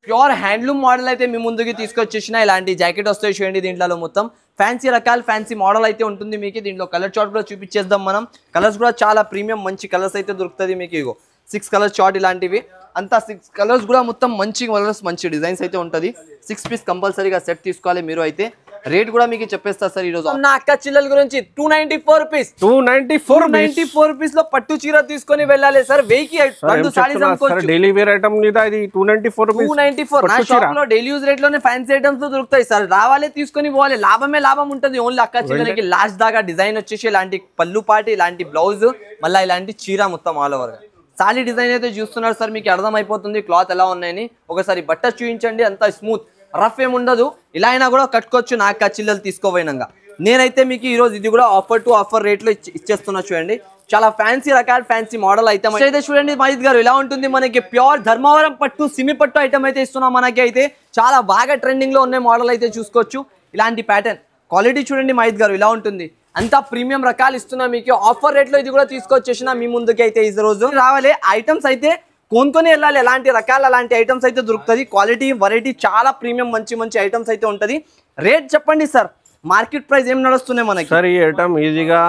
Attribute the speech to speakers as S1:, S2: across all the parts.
S1: Pure handloom model అయితే మీ ముందుకి తీసుకొచ్చేసిన ఇలాంటి జాకెట్ వస్తాయి చూడండి. దీంట్లో మొత్తం ఫ్యాన్సీ రకాలు ఫ్యాన్సీ మోడల్ అయితే ఉంటుంది మీకు. దీంట్లో కలర్ చార్ట్ కూడా చూపించేద్దాం మనం. కలర్స్ కూడా చాలా ప్రీమియం మంచి కలర్స్ అయితే దొరుకుతుంది మీకు. ఇగో 6 కలర్స్ చార్ట్ ఇలాంటివి అంతా 6 కలర్స్ కూడా మొత్తం మంచి కలర్స్ మంచి డిజైన్స్ అయితే ఉంటుంది. 6 పీస్ కంపల్సరీగా సెట్ తీసుకోవాలి మీరు అయితే. రేట్ కూడా మీకు చెప్పేస్తా సార్. ఈ రోజు నా అక్క చిల్లల గురించి 294 రూపీస్ 294 రూపీస్ లో పట్టు చీర తీసుకొని వెళ్ళాలి సార్. 1000కి 2 సారీస్ అమ్ముకోవచ్చు.
S2: డైలీ వేర్ ఐటమ్ మీద ఇది 294 రూపీస్.
S1: 294 నా షాప్ లో డైలీ యూజ్ రేట్ లోనే ఫ్యాన్సీ ఐటమ్స్ దొరుకుతాయి సార్. రావాలి తీసుకొని పోవాలి, లాభమే లాభం ఉంటుంది. ఓన్లీ అక్క చిల్లలకి లాస్ట్ దాకా డిజైన్ వచ్చేసి ఇలాంటి పళ్ళు పాటి, ఇలాంటి బ్లౌజ్, మళ్ళీ ఇలాంటి చీర మొత్తం ఆల్ ఓవర్ సాలీ డిజైన్ అయితే చూస్తున్నారు సార్. మీకు అర్థం అయిపోతుంది క్లాత్ ఎలా ఉన్నాయని. ఒకసారి బట్ట చూపించండి. అంత స్మూత్ రఫ్ ఏముండదు. ఇలా అయినా కూడా కట్టుకోవచ్చు నా అక్క చిల్లలు తీసుకోపోయినాక. నేనైతే మీకు ఈ రోజు ఇది కూడా ఆఫర్ టు ఆఫర్ రేట్ లో ఇచ్చేస్తున్నా చూడండి. చాలా ఫ్యాన్సీ రకాల ఫ్యాన్సీ మోడల్ ఐటమ్ అయితే చూడండి మాజిద్ గారు ఇలా ఉంటుంది. మనకి ప్యూర్ ధర్మవరం పట్టు సిమి పట్టు ఐటమ్ అయితే ఇస్తున్నాం. మనకి అయితే చాలా బాగా ట్రెండింగ్ లో ఉన్న మోడల్ అయితే చూసుకోవచ్చు. ఇలాంటి ప్యాటర్న్ క్వాలిటీ చూడండి మాజిద్ గారు ఇలా ఉంటుంది. అంతా ప్రీమియం రకాలు ఇస్తున్నా మీకు. ఆఫర్ రేట్ లో ఇది కూడా తీసుకొచ్చేసిన మీ ముందుకి అయితే ఈ రోజు రావాలి. ఐటమ్స్ అయితే కొనుక్కొని వెళ్ళాలి. ఎలాంటి రకాల అలాంటి ఐటమ్స్ అయితే దొరుకుతుంది. క్వాలిటీ వెరైటీ చాలా ప్రీమియం మంచి మంచి ఐటమ్స్ అయితే ఉంటుంది. రేట్ చెప్పండి సార్. మార్కెట్ ప్రైస్ ఏం నడుస్తున్నాయి మనకి
S2: సార్? ఈ ఐటమ్ ఈజీగా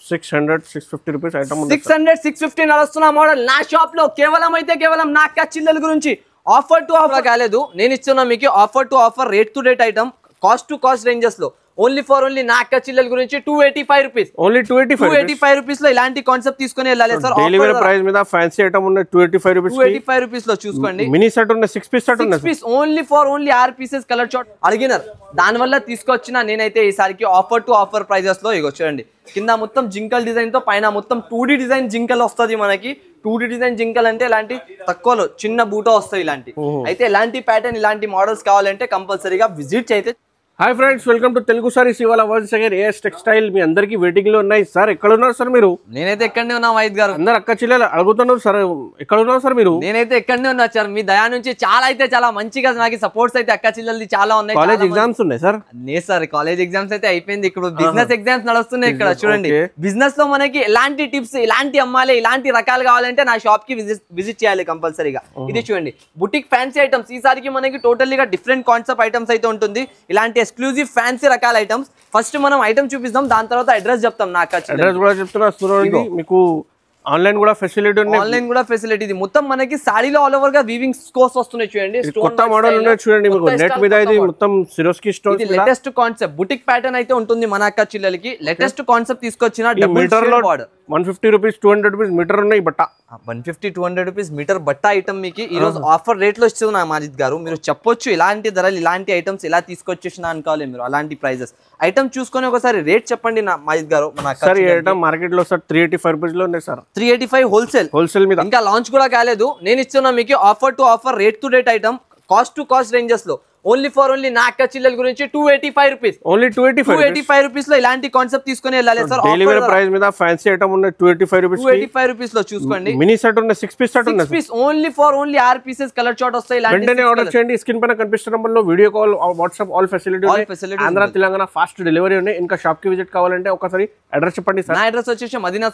S2: 600-650 రూపీస్ ఐటమ్
S1: 600-650 నడుస్తున్న మోడల్ నా షాప్ లో కేవలం నా అక్క చిల్లల గురించి. ఆఫర్ టు ఆఫర్ కాలేదు, నేను ఇస్తున్నా మీకు offer to offer rate to rate item cost to cost ranges లో ఓన్లీ నా అక్క చిల్లల గురించి 285 రూపీస్.
S2: ఓన్లీ 285
S1: రూపీస్ లో ఇలాంటి కాన్సెప్ట్ తీసుకొని వెళ్ళాలి సార్.
S2: డైలీ వేర్ ప్రైస్ మీద ఫ్యాన్సీ ఐటమ్ ఉన్న 285
S1: రూపీస్ లో చూసుకోండి.
S2: మినీ సెట్ ఉన్న 6 పీస్ సెట్ ఉన్న
S1: ఓన్లీ 6 పీసెస్ కలర్ చార్ట్ అడిగినారు. దాని వల్ల తీసుకొచ్చిన నేనైతే ఈసారికి ఆఫర్ టు ఆఫర్ ప్రైజెస్ లో ఇగో చూడండి. కింద మొత్తం జింకల్ డిజైన్ తో పైన మొత్తం 2D డిజైన్ జింకల్ వస్తుంది మనకి. 2D డిజైన్ జింకల్ అంటే ఇలాంటి తక్కువలో చిన్న బూటో వస్తాయి ఇలాంటి. అయితే ఇలాంటి ప్యాటర్న్ ఇలాంటి మోడల్స్ కావాలంటే కంపల్సరీగా విజిట్ అయితే.
S2: Hi friends, welcome to Telugu saris. ఇవాళ వన్స్ అగైన్ ఏఎస్ టెక్స్టైల్ మీ అందరికి వెయిటింగ్ లో ఉన్నాయి. సార్ ఎక్కడ ఉన్నారు సార్ మీరు?
S1: నేనైతే ఎక్కడనే ఉన్నా వైద్ గారు.
S2: అందరు అక్క చెల్లెలు అడుగుతున్నారు సార్ ఎక్కడ ఉన్నారు సార్ మీరు?
S1: నేనైతే ఎక్కడనే ఉన్నా సార్. మీ దయా నుంచి చాలా మంచిగా నాకు సపోర్ట్స్ అయితే అక్క చెల్లెలది చాలా ఉన్నాయి.
S2: కాలేజ్ ఎగ్జామ్స్ ఉన్నాయి సార్?
S1: లేదు సార్, కాలేజ్ ఎగ్జామ్స్ అయితే అయిపోయింది. ఇప్పుడు బిజినెస్ ఎగ్జామ్స్ నడుస్తున్నాయి ఇక్కడ చూడండి. బిజినెస్ లో మనకి ఎలాంటి టిప్స్ ఇలాంటి అమ్మాలి ఇలాంటి రకాలు కావాలంటే నా షాప్ కి విజిట్ చేయాలి కంపల్సరీగా. ఇది చూడండి బుటిక్ ఫ్యాన్సీ ఐటమ్స్. ఈసారికి మనకి టోటల్లీగా డిఫరెంట్ కాన్సెప్ట్ ఐటమ్స్ అయితే ఉంటుంది. ఇలాంటి ఎక్స్క్లూజివ్ ఫ్యాన్సీ రకాల ఐటమ్స్. ఫస్ట్ మనం ఐటమ్ చూపిస్తాం, దాని తర్వాత అడ్రస్ చెప్తాం. నాకు
S2: అడ్రస్ కూడా చెప్తున్నా. మీకు ఆన్లైన్ కూడా ఫెసిలిటీ ఉంది.
S1: ఆన్లైన్ కూడా ఫెసిలిటీ ఇది మొత్తం మనకి సారీలో ఆల్ ఓవర్ గా వీవింగ్ స్కోర్స్ వస్తున్నాయి చూడండి.
S2: కొత్త మోడల్ ఉన్నాయి చూడండి. మీకు నెట్ మీద ఇది మొత్తం సిరోస్కి స్టోన్.
S1: ఇది లేటెస్ట్ కాన్సెప్ట్ బుటిక్ ప్యాటర్న్ అయితే ఉంటుంది మన అక్క చిల్లలకి. లేటెస్ట్ కాన్సెప్ట్ తీసుకొచ్చిన
S2: మీటర్ లో 150 రూపీస్ 200 రూపీస్ మీటర్ ఉన్నాయి బట్ట.
S1: 150-200 రూపీస్ మీటర్ బట్ట ఐటమ్ మీకు ఈ రోజు ఆఫర్ రేట్ లో ఇస్తున్నా మాజిద్ గారు. మీరు చెప్పొచ్చు ఇలాంటి ధరలు ఇలాంటి ఐటమ్స్ ఇలా తీసుకొచ్చేసిన అనుకోవాలి మీరు. అలాంటి ప్రైజెస్ ఐటమ్ చూసుకొని ఒకసారి రేట్ చెప్పండి నా మాజిద్ గారు.
S2: సార్ ఈ ఐటమ్ మార్కెట్ లో సార్ 385 రూపీస్ లో ఉన్నాయి సార్.
S1: 385 హోల్సేల్ మీద. ఇంకా లాంచ్ కూడా కాలేదు. నేను ఇస్తున్నా మీకు offer to offer rate to rate item cost to cost ranges లో ఓన్లీ నా అక్క చిల్లల గురించి 285 రూపీస్.
S2: ఓన్లీ 285
S1: రూపీస్ లో ఇలాంటి కాన్సెప్ట్ తీసుకొని వెళ్ళాలి సార్.
S2: డైలీ వేర్ ప్రైస్ మీద ఫ్యాన్సీ ఐటమ్ ఉన్న 285
S1: రూపీస్ లో చూసుకోండి.
S2: మినీ సెట్ ఉన్న 6 పీస్ సెట్ ఉన్న
S1: ఓన్లీ 6 పీసెస్ కలర్ చార్ట్ వస్తాయి.
S2: వెంటనే ఆర్డర్ చేయండి. స్క్రీన్ పైన కనిపిస్తున్న నంబర్ లో video call WhatsApp all facility. Andhra Telangana fast delivery ఉన్నాయి. ఇంకా షాప్ కి విజిట్ కావాలంటే ఒకసారి అడ్రస్ చెప్పండి సార్.
S1: నా అడ్రస్ వచ్చేసి మదీనా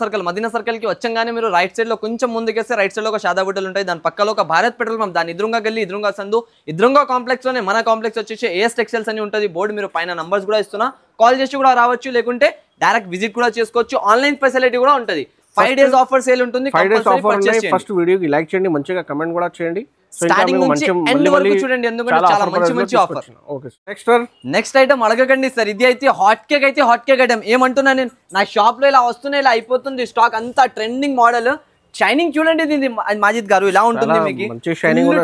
S1: సర్కిల్ కి వచ్చంగానే మీరు రైట్ సైడ్ లో కొంచెం ముందుకేస్తే రైట్ సైడ్ లో ఒక షాదా బుట్టలు ఉంటాయి. దాని పక్కలో ఒక భారత్ పెట్రోల్ పంప్, దాని ఎదురుగా గల్లీ, ఎదురుగా సందు, ఎదురుగా కాంప్లెక్స్ లోనే మన కాంప్లెక్స్ వచ్చేసి ఏఎస్ టెక్స్టైల్స్ అని ఉంటుంది బోర్డు. మీరు పైన నంబర్స్ కూడా ఇస్తున్నా, కాల్ చేసి కూడా రావచ్చు, లేకుంటే డైరెక్ట్ విజిట్ కూడా చేసుకోవచ్చు. ఆన్లైన్ ఫెసిలిటీ కూడా ఉంటుంది. 5 days ఆఫర్ సేల్ ఉంటుంది.
S2: 5 days ఆఫర్ ఉన్నాయి. ఫస్ట్ వీడియోకి లైక్ చేయండి, మంచిగా కమెంట్ కూడా చేయండి.
S1: స్టార్టింగ్ నుంచి ఎండ్ వరకు చూడండి, ఎందుకంటే చాలా మంచి ఆఫర్.
S2: ఓకే,
S1: నెక్స్ట్ ఐటమ్ అడగకండి సార్. ఇది అయితే హాట్ కేక్ ఐటమ్. ఏమంటున్నా నేను, నా షాప్ లో ఇలా వస్తున్నాయి, ఇలా అయిపోతుంది స్టాక్ అంతా. ట్రెండింగ్ మోడల్ షైనింగ్ చూడండి. ఇది మాజిద్ గారు ఇలా ఉంటుంది మీకు.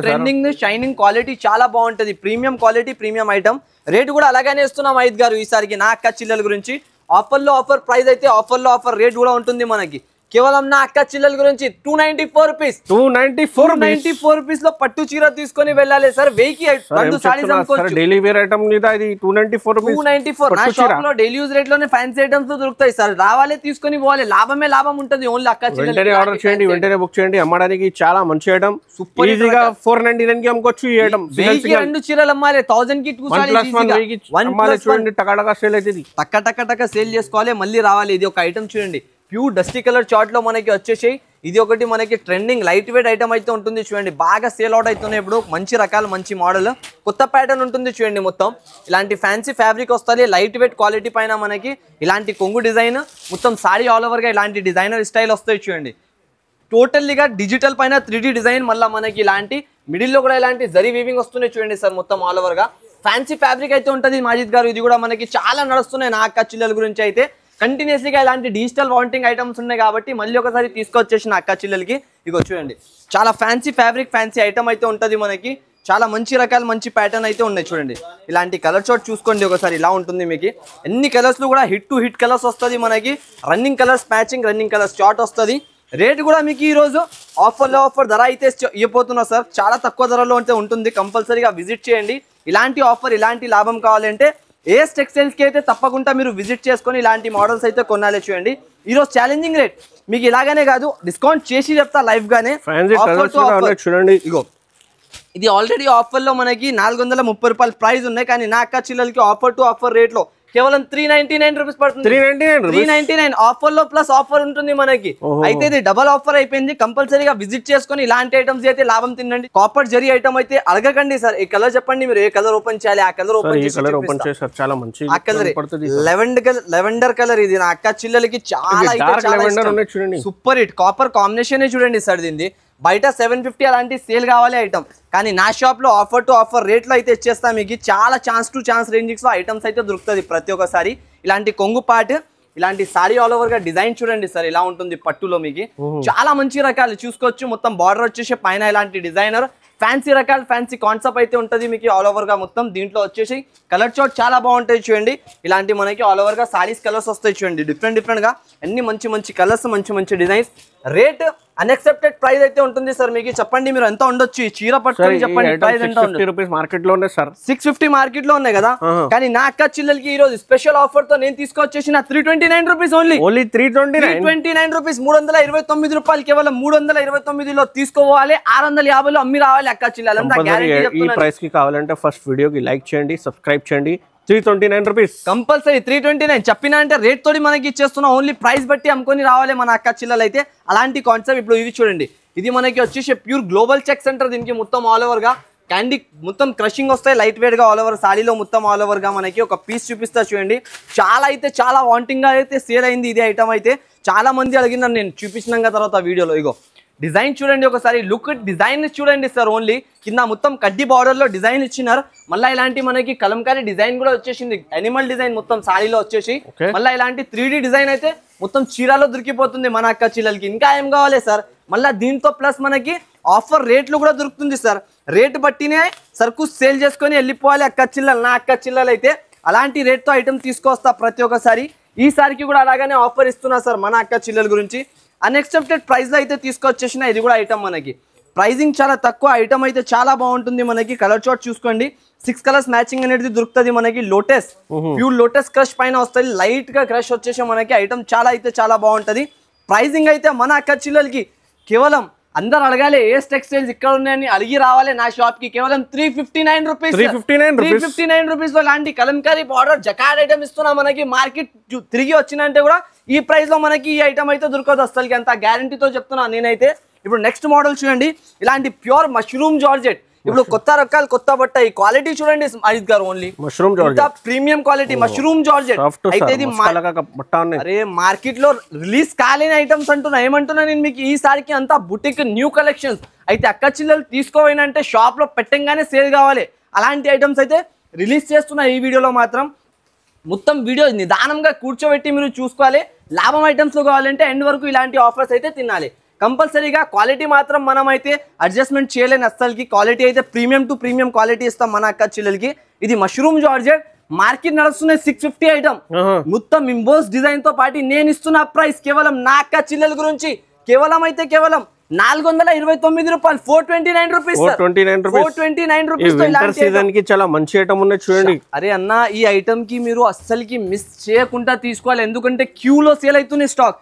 S1: ట్రెండింగ్ షైనింగ్ క్వాలిటీ చాలా బాగుంటది. Premium quality premium item. Rate కూడా అలాగనే ఇస్తున్నాం మాజిద్ గారు ఈసారికి నా అక్క చిల్లల గురించి. ఆఫర్ ప్రైస్ అయితే ఆఫర్ రేట్ కూడా ఉంటుంది మనకి. కేవలం నా అక్క చిల్లల గురించి 294 రూపీస్. 294 రూపీస్ లో పట్టు చీర తీసుకొని వెళ్ళాలి సార్. 1000కి 2 సారీస్ అమ్ముకోవచ్చు.
S2: డైలీ వేర్ ఐటమ్ మీద ఇది 294 రూపీస్.
S1: 294 నా షాప్ లో డైలీ యూజ్ రేట్ లోనే ఫ్యాన్సీ ఐటమ్స్ దొరుకుతాయి సార్. రావాలి తీసుకొని పోవాలి, లాభమే లాభం ఉంటుంది. ఓన్లీ అక్క చిల్లల.
S2: వెంటనే ఆర్డర్ చేయండి, వెంటనే బుక్ చేయండి. అమ్మడానికి చాలా మంచి ఐటమ్. సూపర్ ఈజీగా 499 కి అమ్ముకోవచ్చు ఈ ఐటమ్.
S1: 1000కి 2 చీరలు అమ్మాలి, 1000 కి 2 సారీస్
S2: చూడండి. టకాటకా సేల్ అయితే ఇది
S1: టక సేల్ చేసుకోవాలి, మళ్ళీ రావాలి. ఇది ఒక ఐటమ్ చూడండి. ప్యూర్ డస్టీ కలర్ చార్ట్ లో మనకి వచ్చేసి ఇది ఒకటి మనకి ట్రెండింగ్ లైట్ వెయిట్ ఐటమ్ అయితే ఉంటుంది చూడండి, బాగా సేల్ అవుట్ అవుతున్నాయి ఇప్పుడు. మంచి రకాలు, మంచి మోడల్, కొత్త ప్యాటర్న్ ఉంటుంది చూడండి. మొత్తం ఇలాంటి ఫ్యాన్సీ ఫ్యాబ్రిక్ వస్తుంది, లైట్ వెయిట్ క్వాలిటీ పైన మనకి ఇలాంటి కొంగు డిజైన్, మొత్తం సారీ ఆల్ ఓవర్గా ఇలాంటి డిజైనర్ స్టైల్ వస్తాయి చూడండి. టోటల్లీగా డిజిటల్ పైన 3D డిజైన్, మళ్ళీ మనకి ఇలాంటి మిడిల్లో కూడా ఇలాంటి జరీ వీవింగ్ వస్తున్నాయి చూడండి సార్. మొత్తం ఆల్ ఓవర్గా ఫ్యాన్సీ ఫ్యాబ్రిక్ అయితే ఉంటుంది మాజిద్ గారు. ఇది కూడా మనకి చాలా నడుస్తున్నాయి నా అక్క చెల్లెల గురించి అయితే. కంటిన్యూస్లీగా ఇలాంటి డిజిటల్ వాంటింగ్ ఐటమ్స్ ఉన్నాయి కాబట్టి మళ్ళీ ఒకసారి తీసుకొచ్చేసిన అక్క చెల్లెలకి. ఇగో చూడండి, చాలా ఫ్యాన్సీ ఫ్యాబ్రిక్, ఫ్యాన్సీ ఐటమ్ అయితే ఉంటుంది మనకి. చాలా మంచి రకాలు, మంచి ప్యాటర్న్ అయితే ఉన్నాయి చూడండి. ఇలాంటి కలర్ షార్ట్ చూసుకోండి ఒకసారి, ఇలా ఉంటుంది మీకు. ఎన్ని కలర్స్లో కూడా హిట్ టు హిట్ కలర్స్ వస్తుంది మనకి. Running colours matching, running colours short వస్తుంది. రేట్ కూడా మీకు ఈరోజు ఆఫర్ ధర అయితే ఇవ్వబోతున్నా సార్. చాలా తక్కువ ధరలో అయితే ఉంటుంది. కంపల్సరీగా విజిట్ చేయండి. ఇలాంటి ఆఫర్, ఇలాంటి లాభం కావాలంటే ఏఎస్ టెక్స్టైల్స్కి అయితే తప్పకుండా మీరు విజిట్ చేసుకొని ఇలాంటి మోడల్స్ అయితే కొనాలి చూడండి. ఈరోజు ఛాలెంజింగ్ రేట్ మీకు ఇలాగనే కాదు, డిస్కౌంట్ చేసి చెప్తా లైవ్ గానే.
S2: చూడండి,
S1: ఇగో ఇది ఆల్రెడీ ఆఫర్లో మనకి 430 రూపాయలు ప్రైస్ ఉన్నాయి, కానీ నా అక్క చిల్లలకి ఆఫర్ టు ఆఫర్ రేట్లో కేవలం 399 రూపీస్ పడుతుంది. 399 ఆఫర్ లో ప్లస్ ఆఫర్ ఉంటుంది మనకి. అయితే ఇది డబల్ ఆఫర్ అయిపోయింది. కంపల్సరీగా విజిట్ చేసుకొని ఇలాంటి ఐటమ్స్ అయితే లాభం తినండి. కాపర్ జరీ ఐటమ్ అయితే అడగకండి సార్. ఈ కలర్ చెప్పండి, మీరు ఏ కలర్ ఓపెన్ చేయాలి, ఆ కలర్ ఓపెన్ చేసి
S2: చాలా మంచి
S1: ఆ కలర్ లెవెండర్ కలర్. ఇది నా అక్క చిల్లలకి చాలా సూపర్ హిట్ కాపర్ కాంబినేషన్ చూడండి సార్. దీన్ని బయట 750 అలాంటి సేల్ కావాలి ఐటమ్, కానీ నా షాప్ లో ఆఫర్ టు ఆఫర్ రేట్లో అయితే ఇచ్చేస్తా మీకు. చాలా ఛాన్స్ టు ఛాన్స్ రేంజింగ్స్ లో ఐటమ్స్ అయితే దొరుకుతుంది ప్రతి ఒక్కసారి. ఇలాంటి కొంగు పార్ట్, ఇలాంటి సారీ ఆల్ ఓవర్ గా డిజైన్ చూడండి సార్, ఇలా ఉంటుంది పట్టులో మీకు. చాలా మంచి రకాలు చూసుకోవచ్చు. మొత్తం బార్డర్ వచ్చేసి పైన ఇలాంటి డిజైనర్ ఫ్యాన్సీ రకాలు, ఫ్యాన్సీ కాన్సెప్ట్ అయితే ఉంటుంది మీకు ఆల్ ఓవర్ గా మొత్తం. దీంట్లో వచ్చేసి కలర్ చార్ట్ చాలా బాగుంటాయి చూడండి. ఇలాంటి మనకి ఆల్ ఓవర్ గా సారీస్ కలర్స్ వస్తాయి చూడండి, డిఫరెంట్ గా అన్ని మంచి మంచి కలర్స్, మంచి డిజైన్స్. రేట్ అన్ఎక్సెప్టెడ్ ప్రైస్ అయితే ఉంటుంది సార్ మీకు. చెప్పండి మీరు ఎంత ఉండొచ్చు ఈ చీర పట్టుకొని, చెప్పండి ప్రైస్ ఎంత ఉంటుంది.
S2: మార్కెట్ లో ఉన్నాయి సార్,
S1: 650 మార్కెట్ లో ఉన్నాయి కదా, కానీ నా అక్క చిల్లలకి ఈ రోజు స్పెషల్ ఆఫర్ తో నేను తీసుకొచ్చేసిన 329 రూపీస్ ఓన్లీ 329 రూపీస్. 329 రూపాయలు కేవలం 329 లో తీసుకోవాలి. 650 లో అమ్మి రావాలి అక్క చిల్లలంతా.
S2: ఈ ప్రైస్ కి కావాలంటే ఫస్ట్ వీడియోకి లైక్ చేయండి, సబ్స్క్రైబ్ చేయండి. 329 రూపీస్ కంపల్సరీ.
S1: 329 చెప్పినా అంటే రేట్ తోటి మనకి ఇచ్చేస్తున్నాం. ఓన్లీ ప్రైస్ బట్టి అమ్ముకొని రావాలి మన అక్క చిల్లలు అయితే. అలాంటి కాన్సెప్ట్ ఇప్పుడు ఇది చూడండి. ఇది మనకి వచ్చేసి ప్యూర్ గ్లోబల్ చెక్ సెంటర్. దీనికి మొత్తం ఆల్ ఓవర్ గా క్యాండీ మొత్తం క్రషింగ్ వస్తాయి, లైట్ వెయిట్ గా ఆల్ ఓవర్ సాడీలో మొత్తం ఆల్ ఓవర్ గా మనకి ఒక పీస్ చూపిస్తా చూడండి. చాలా అయితే చాలా వాంటింగ్ గా అయితే సేల్ అయింది ఇది ఐటమ్ అయితే. చాలా మంది అడిగినారు, నేను చూపించినాక తర్వాత వీడియోలో. ఇగో డిజైన్ చూడండి ఒకసారి, లుక్ డిజైన్ చూడండి సార్. ఓన్లీ కింద మొత్తం కడ్డీ బార్డర్ లో డిజైన్ ఇచ్చినారు. మళ్ళీ ఇలాంటి మనకి కలంకారీ డిజైన్ కూడా వచ్చేసింది, అనిమల్ డిజైన్ మొత్తం సారీలో వచ్చేసి. మళ్ళీ ఇలాంటి 3D డిజైన్ అయితే మొత్తం చీరలో దొరికిపోతుంది మన అక్క చీరలకి. ఇంకా ఏం కావాలి సార్? మళ్ళీ దీంతో ప్లస్ మనకి ఆఫర్ రేట్లు కూడా దొరుకుతుంది సార్. రేట్ బట్టినే సరుకు సేల్ చేసుకొని వెళ్ళిపోవాలి అక్క చిల్లలు. నా అక్క చిల్లలు అయితే అలాంటి రేట్తో ఐటమ్ తీసుకొస్తా ప్రతి ఒక్కసారి. ఈసారికి కూడా అలాగనే ఆఫర్ ఇస్తున్నా సార్ మన అక్క చిల్లల గురించి. అన్ఎక్సెప్టెడ్ ప్రైస్ లో అయితే తీసుకొచ్చేసిన ఇది కూడా ఐటమ్ మనకి. ప్రైజింగ్ చాలా తక్కువ, ఐటమ్ అయితే చాలా బాగుంటుంది మనకి. కలర్ చార్ట్ చూసుకోండి, 6 కలర్స్ మ్యాచింగ్ అనేది దొరుకుతుంది మనకి. లోటస్ ప్యూర్ లోటస్ క్రష్ పైన వస్తుంది, లైట్ గా క్రష్ వచ్చేసి మనకి. ఐటమ్ చాలా అయితే చాలా బాగుంటది. ప్రైజింగ్ అయితే మన అక్క చిల్లలకి కేవలం అందరు అడగాలి ఏఎస్ టెక్స్టైల్స్ ఇక్కడ ఉన్నాయని అడిగి రావాలి నా షాప్ కి. కేవలం 359 రూపీస్. 359 రూపీస్ లో ఇలాంటి కలంకారీ బార్డర్ జకార్డ్ ఐటమ్ ఇస్తున్నా మనకి. మార్కెట్ తిరిగి వచ్చినంటే కూడా ఈ ప్రైస్ లో మనకి ఈ ఐటమ్ అయితే దొరకదు అసలుకి, అంత గ్యారంటీతో చెప్తున్నా నేనైతే. ఇప్పుడు నెక్స్ట్ మోడల్ చూడండి, ఇలాంటి ప్యూర్ మష్రూమ్ జార్జెట్. ఇప్పుడు కొత్త రకాలు, కొత్త బట్ట. ఈ క్వాలిటీ చూడండి అజిత్ గారు, only
S2: mushroom georgette
S1: premium quality mushroom georgette. అయితే ఇది అరే మార్కెట్ లో రిలీజ్ కాలేని ఐటమ్స్ అంటున్నా. ఏమంటున్నా నేను మీకు, ఈసారికి అంతా బుటిక్ న్యూ కలెక్షన్స్. అయితే అక్క చిల్లలు తీసుకోవాలంటే షాప్ లో పెట్టంగానే సేల్ కావాలి. అలాంటి ఐటమ్స్ అయితే రిలీజ్ చేస్తున్నా ఈ వీడియోలో మాత్రం. మొత్తం వీడియో నిదానంగా కూర్చోబెట్టి మీరు చూసుకోవాలి. లాభం ఐటమ్స్ లో కావాలంటే ఎండ్ వరకు ఇలాంటి ఆఫర్స్ అయితే తినాలి కంపల్సరీగా. క్వాలిటీ మాత్రం మనం అయితే అడ్జస్ట్మెంట్ చేయలేని అస్సలకి. క్వాలిటీ అయితే ప్రీమియం టు ప్రీమియం క్వాలిటీ ఇస్తాం మన అక్క చిల్లలకి. ఇది మష్రూమ్ జార్జెట్ మార్కెట్ నడుస్తున్నాయి 650 ఐటమ్. మొత్తం ఇంబోస్ డిజైన్ తో పాటు నేను ఇస్తున్న ప్రైస్ కేవలం నా అక్క చిల్లల గురించి కేవలం అయితే కేవలం 429 రూపాయలు. 429 రూపీస్. 429 రూపీస్.
S2: చాలా మంచి ఐటమ్ ఉన్నాయి చూడండి.
S1: అరే అన్న, ఈ ఐటమ్ కి మీరు అస్సలకి మిస్ చేయకుండా తీసుకోవాలి, ఎందుకంటే క్యూలో సేల్ అవుతుంది స్టాక్.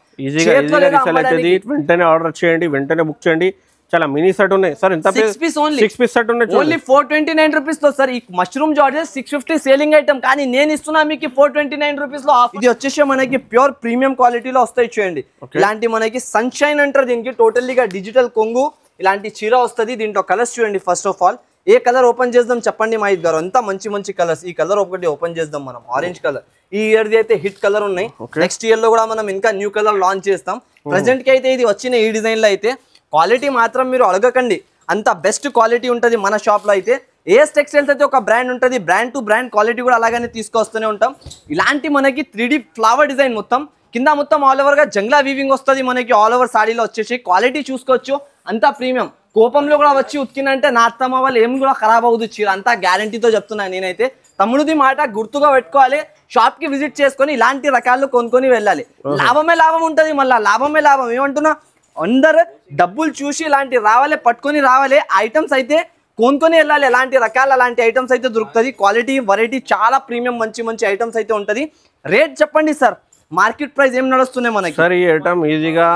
S2: వెంటనే ఆర్డర్ చేయండి, వెంటనే బుక్ చేయండి. చాలా మినీ సెట్ ఉన్నాయి సార్. ఎంత
S1: 6 పీస్ ఓన్లీ
S2: 6 పీస్ సెట్ ఉన్నాయి
S1: ఓన్లీ 429 రూపీస్ లో సార్. ఈ మష్రూమ్ జార్జెస్ 650 సేలింగ్ ఐటమ్, కానీ నేను ఇస్తున్నా మీకు 429 రూపీస్ లో. ఇది వచ్చేసి మనకి ప్యూర్ ప్రీమియం క్వాలిటీలో వస్తాయి చూడండి. ఇలాంటి మనకి సన్షైన్ అంటారు దీనికి. టోటల్లీగా డిజిటల్ కొంగు ఇలాంటి చీర వస్తుంది. దీంట్లో కలర్స్ చూడండి. First of all A colour open చేద్దాం చెప్పండి మహిత్ గారు? అంతా మంచి మంచి కలర్స్. ఈ కలర్ ఒకటి ఓపెన్ చేద్దాం మనం, ఆరెంజ్ కలర్. ఈ ఇయర్ ది అయితే హిట్ కలర్ ఉన్నాయి. నెక్స్ట్ ఇయర్ లో కూడా మనం ఇంకా న్యూ కలర్ లాంచ్ చేస్తాం. ప్రెసెంట్ కి అయితే ఇది వచ్చిన ఈ డిజైన్ లో అయితే క్వాలిటీ మాత్రం మీరు అడగకండి, అంత బెస్ట్ క్వాలిటీ ఉంటుంది మన షాప్ లో అయితే. ఏఎస్ టెక్స్టైల్స్ అయితే ఒక బ్రాండ్ ఉంటుంది, బ్రాండ్ టు బ్రాండ్ క్వాలిటీ కూడా అలాగనే తీసుకొస్తూనే ఉంటాం. ఇలాంటి మనకి 3D ఫ్లవర్ డిజైన్ మొత్తం కింద మొత్తం ఆల్ ఓవర్ గా జంగ్లా వీవింగ్ వస్తుంది మనకి. ఆల్ ఓవర్ సాడీలో వచ్చేసి క్వాలిటీ చూసుకోవచ్చు, అంతా ప్రీమియం. కోపంలో కూడా వచ్చి ఉతికినంటే నా అత్తమ్మ వాళ్ళు ఏం కూడా ఖరాబ్ అవ్వదు చీర, అంతా గ్యారంటీతో చెప్తున్నాను నేనైతే. తమ్ముడిది మాట గుర్తుగా పెట్టుకోవాలి, షాప్ కి విజిట్ చేసుకొని ఇలాంటి రకాలు కొనుక్కొని వెళ్ళాలి. లాభమే లాభం ఉంటుంది, మళ్ళీ లాభమే లాభం. ఏమంటున్నా, అందరు డబ్బులు చూసి ఇలాంటి రావాలి, పట్టుకొని రావాలి. ఐటమ్స్ అయితే కొనుక్కొని వెళ్ళాలి. ఎలాంటి రకాల అలాంటి ఐటమ్స్ అయితే దొరుకుతుంది. క్వాలిటీ వెరైటీ చాలా ప్రీమియం మంచి మంచి ఐటమ్స్ అయితే ఉంటుంది. రేట్ చెప్పండి సార్, మార్కెట్ ప్రైస్ ఏం నడుస్తున్నాయి మనకి?
S2: సార్ ఈ ఐటమ్ ఈజీగా